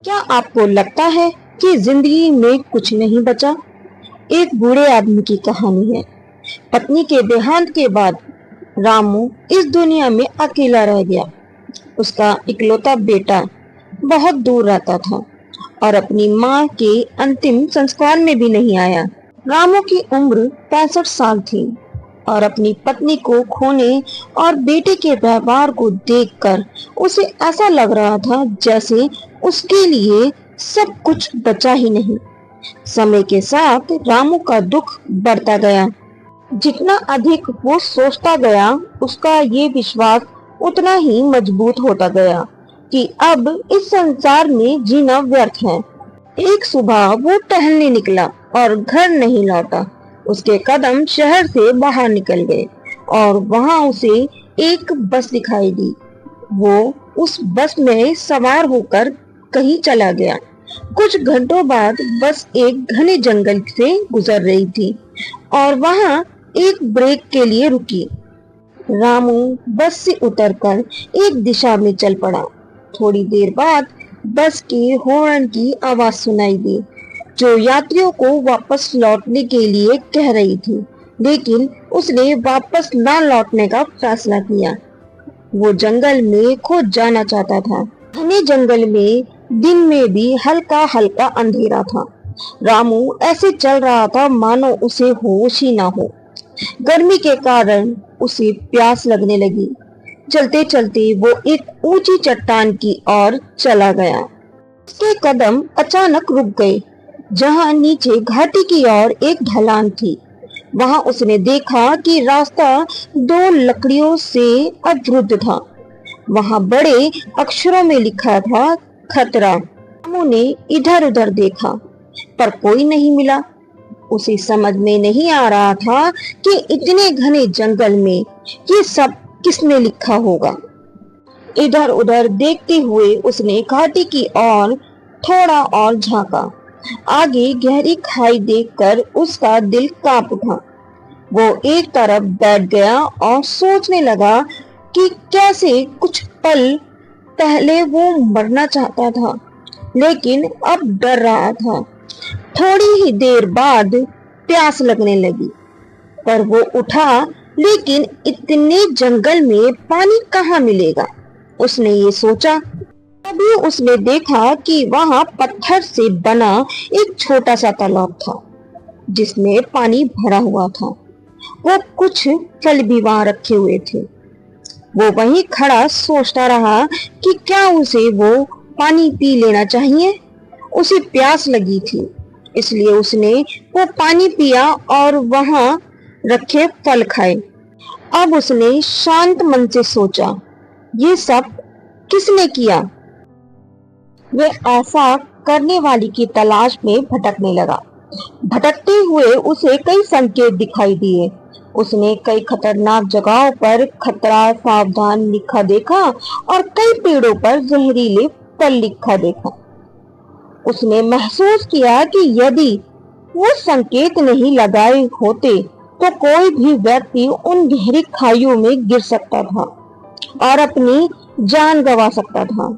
क्या आपको लगता है कि जिंदगी में कुछ नहीं बचा? एक बूढ़े आदमी की कहानी है। पत्नी के देहांत के बाद रामू इस दुनिया में अकेला रह गया। उसका इकलौता बेटा बहुत दूर रहता था और अपनी माँ के अंतिम संस्कार में भी नहीं आया। रामू की उम्र 65 साल थी और अपनी पत्नी को खोने और बेटे के व्यवहार को देखकर उसे ऐसा लग रहा था जैसे उसके लिए सब कुछ बचा ही नहीं। समय के साथ रामू का दुख बढ़ता गया। जितना अधिक वो सोचता गया, उसका ये विश्वास उतना ही मजबूत होता गया कि अब इस संसार में जीना व्यर्थ है। एक सुबह वो टहलने निकला और घर नहीं लौटा। उसके कदम शहर से बाहर निकल गए और वहां उसे एक बस दिखाई दी। वो उस बस में सवार होकर कहीं चला गया। कुछ घंटों बाद बस एक घने जंगल से गुजर रही थी और वहां एक ब्रेक के लिए रुकी। रामू बस से उतरकर एक दिशा में चल पड़ा। थोड़ी देर बाद बस के हॉर्न की आवाज सुनाई दी, जो यात्रियों को वापस लौटने के लिए कह रही थी, लेकिन उसने वापस न लौटने का फैसला किया। वो जंगल में खो जाना चाहता था। घने जंगल में दिन में भी हल्का हल्का अंधेरा था। रामू ऐसे चल रहा था मानो उसे होश ही ना हो। गर्मी के कारण उसे प्यास लगने लगी। चलते चलते वो एक ऊंची चट्टान की ओर चला गया। उसके कदम अचानक रुक गए। जहां नीचे घाटी की ओर एक ढलान थी, वहां उसने देखा कि रास्ता दो लकड़ियों से अवरुद्ध था। वहां बड़े अक्षरों में लिखा था, खतरा। रामू ने इधर उधर देखा पर कोई नहीं मिला। उसे समझ में नहीं आ रहा था कि इतने घने जंगल में ये सब किसने लिखा होगा। इधर उधर देखते हुए उसने घाटी की ओर थोड़ा और झांका। आगे गहरी खाई देखकर उसका दिल कांप उठा। वो एक तरफ बैठ गया और सोचने लगा कि कैसे कुछ पल पहले वो मरना चाहता था, लेकिन अब डर रहा था। थोड़ी ही देर बाद प्यास लगने लगी, पर वो उठा, लेकिन इतने जंगल में पानी कहाँ मिलेगा, उसने ये सोचा। तभी उसने देखा कि वहां पत्थर से बना एक छोटा सा तालाब था, जिसमें पानी भरा हुआ था। वो कुछ फल भी वहां रखे हुए थे। वो वहीं खड़ा सोचता रहा कि क्या उसे वो पानी पी लेना चाहिए। उसे प्यास लगी थी, इसलिए उसने वो पानी पिया और वहां रखे फल खाए। अब उसने शांत मन से सोचा, ये सब किसने किया। वे ऐसा करने वाली की तलाश में भटकने लगा। भटकते हुए उसे कई संकेत दिखाई दिए। उसने कई खतरनाक जगहों पर खतरा सावधान लिखा देखा और कई पेड़ों पर जहरीले फल लिखा देखा। उसने महसूस किया कि यदि वो संकेत नहीं लगाए होते तो कोई भी व्यक्ति उन गहरी खाइयों में गिर सकता था और अपनी जान गंवा सकता था।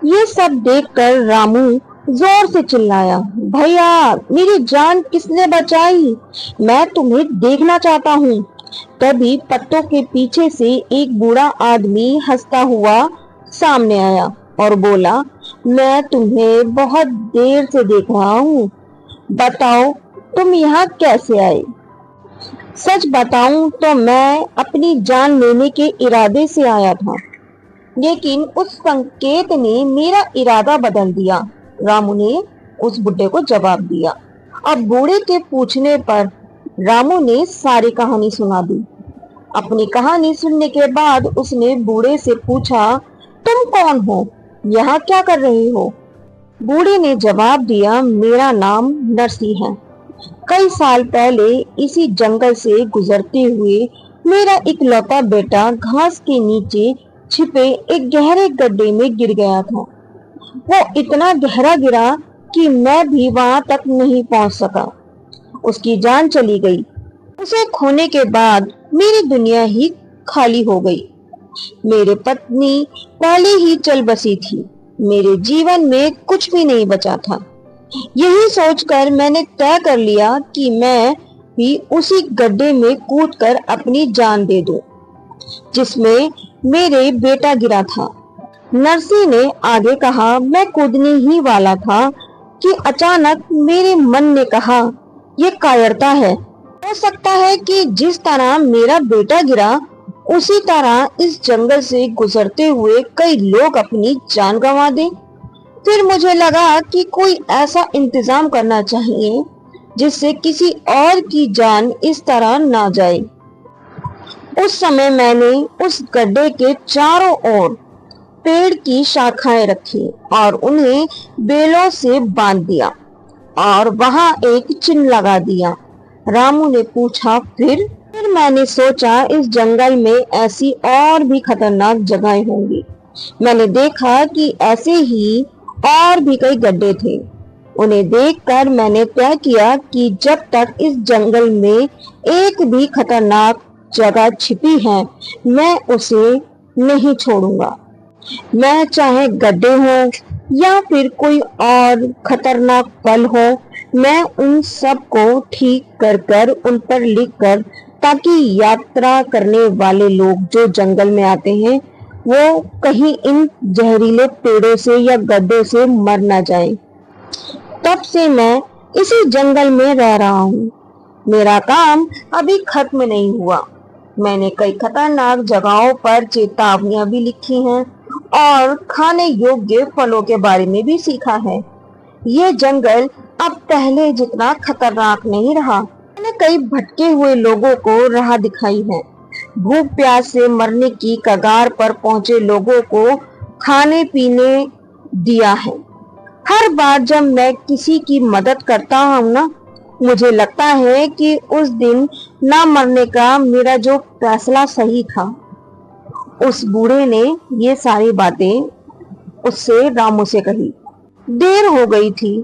ये सब देखकर रामू जोर से चिल्लाया, भैया, मेरी जान किसने बचाई? मैं तुम्हें देखना चाहता हूँ। तभी पत्तों के पीछे से एक बूढ़ा आदमी हंसता हुआ सामने आया और बोला, मैं तुम्हें बहुत देर से देख रहा हूँ। बताओ, तुम यहाँ कैसे आए? सच बताऊं तो मैं अपनी जान लेने के इरादे से आया था, लेकिन उस संकेत ने मेरा इरादा बदल दिया। रामू ने उस बुढ़े को जवाब दिया। अब बूढ़े के पूछने पर रामू ने सारी कहानी सुना दी। अपनी कहानी सुनने के बाद उसने बूढ़े से पूछा, तुम कौन हो? यहाँ क्या कर रहे हो? बूढ़े ने जवाब दिया, मेरा नाम नरसी है। कई साल पहले इसी जंगल से गुजरते हुए मेरा इकलौता बेटा घास के नीचे छिपे एक गहरे गड्ढे में गिर गया था। वो इतना गहरा गिरा कि मैं भी वहां तक नहीं पहुंच सका। उसकी जान चली गई। उसे खोने के बाद मेरी दुनिया ही खाली हो गई। मेरी पत्नी पहले ही चल बसी थी। मेरे जीवन में कुछ भी नहीं बचा था। यही सोचकर मैंने तय कर लिया कि मैं भी उसी गड्ढे में कूदकर अपनी जान दे दूं, जिसमें मेरे बेटा गिरा था। नरसी ने आगे कहा, मैं कूदने ही वाला था कि अचानक मेरे मन ने कहा, ये कायरता है। हो सकता है कि जिस तरह मेरा बेटा गिरा, उसी तरह इस जंगल से गुजरते हुए कई लोग अपनी जान गंवा दें। फिर मुझे लगा कि कोई ऐसा इंतजाम करना चाहिए जिससे किसी और की जान इस तरह ना जाए। उस समय मैंने उस गड्ढे के चारों ओर पेड़ की शाखाएं रखी और उन्हें बेलों से बांध दिया और वहां एक चिन्ह लगा दिया। रामू ने पूछा, फिर मैंने सोचा इस जंगल में ऐसी और भी खतरनाक जगहें होंगी। मैंने देखा कि ऐसे ही और भी कई गड्ढे थे। उन्हें देखकर मैंने तय किया कि जब तक इस जंगल में एक भी खतरनाक जगह छिपी है, मैं उसे नहीं छोड़ूंगा। मैं चाहे गड्ढे हो या फिर कोई और खतरनाक पल हो, मैं उन सब को ठीक कर कर उन पर लिख कर, ताकि यात्रा करने वाले लोग जो जंगल में आते हैं वो कहीं इन जहरीले पेड़ों से या गड्ढों से मर ना जाएं। तब से मैं इसी जंगल में रह रहा हूँ। मेरा काम अभी खत्म नहीं हुआ। मैंने कई खतरनाक जगहों पर चेतावनियां भी लिखी हैं और खाने योग्य फलों के बारे में भी सीखा है। ये जंगल अब पहले जितना खतरनाक नहीं रहा। मैंने कई भटके हुए लोगों को राह दिखाई है। भूख प्यास से मरने की कगार पर पहुंचे लोगों को खाने पीने दिया है। हर बार जब मैं किसी की मदद करता हूँ ना, मुझे लगता है कि उस दिन ना मरने का मेरा जो फैसला सही था। उस बूढ़े ने ये सारी बातें उससे रामू से कही। देर हो गई थी,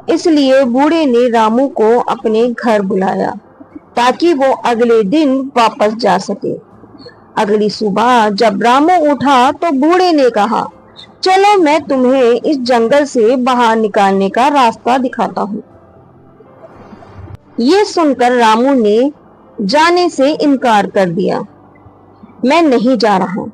इसलिए बूढ़े ने रामू को अपने घर बुलाया ताकि वो अगले दिन वापस जा सके। अगली सुबह जब रामू उठा तो बूढ़े ने कहा, चलो मैं तुम्हें इस जंगल से बाहर निकालने का रास्ता दिखाता हूँ। ये सुनकर रामू ने जाने से इनकार कर दिया। मैं नहीं जा रहा,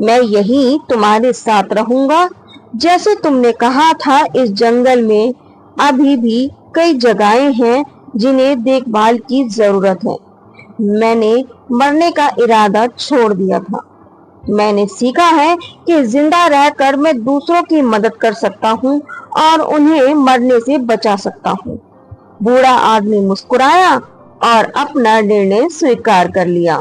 मैं यहीं तुम्हारे साथ रहूंगा। जैसे तुमने कहा था, इस जंगल में अभी भी कई जगहें हैं जिन्हें देखभाल की जरूरत है। मैंने मरने का इरादा छोड़ दिया था। मैंने सीखा है कि जिंदा रहकर मैं दूसरों की मदद कर सकता हूँ और उन्हें मरने से बचा सकता हूँ। बूढ़ा आदमी मुस्कुराया और अपना निर्णय स्वीकार कर लिया।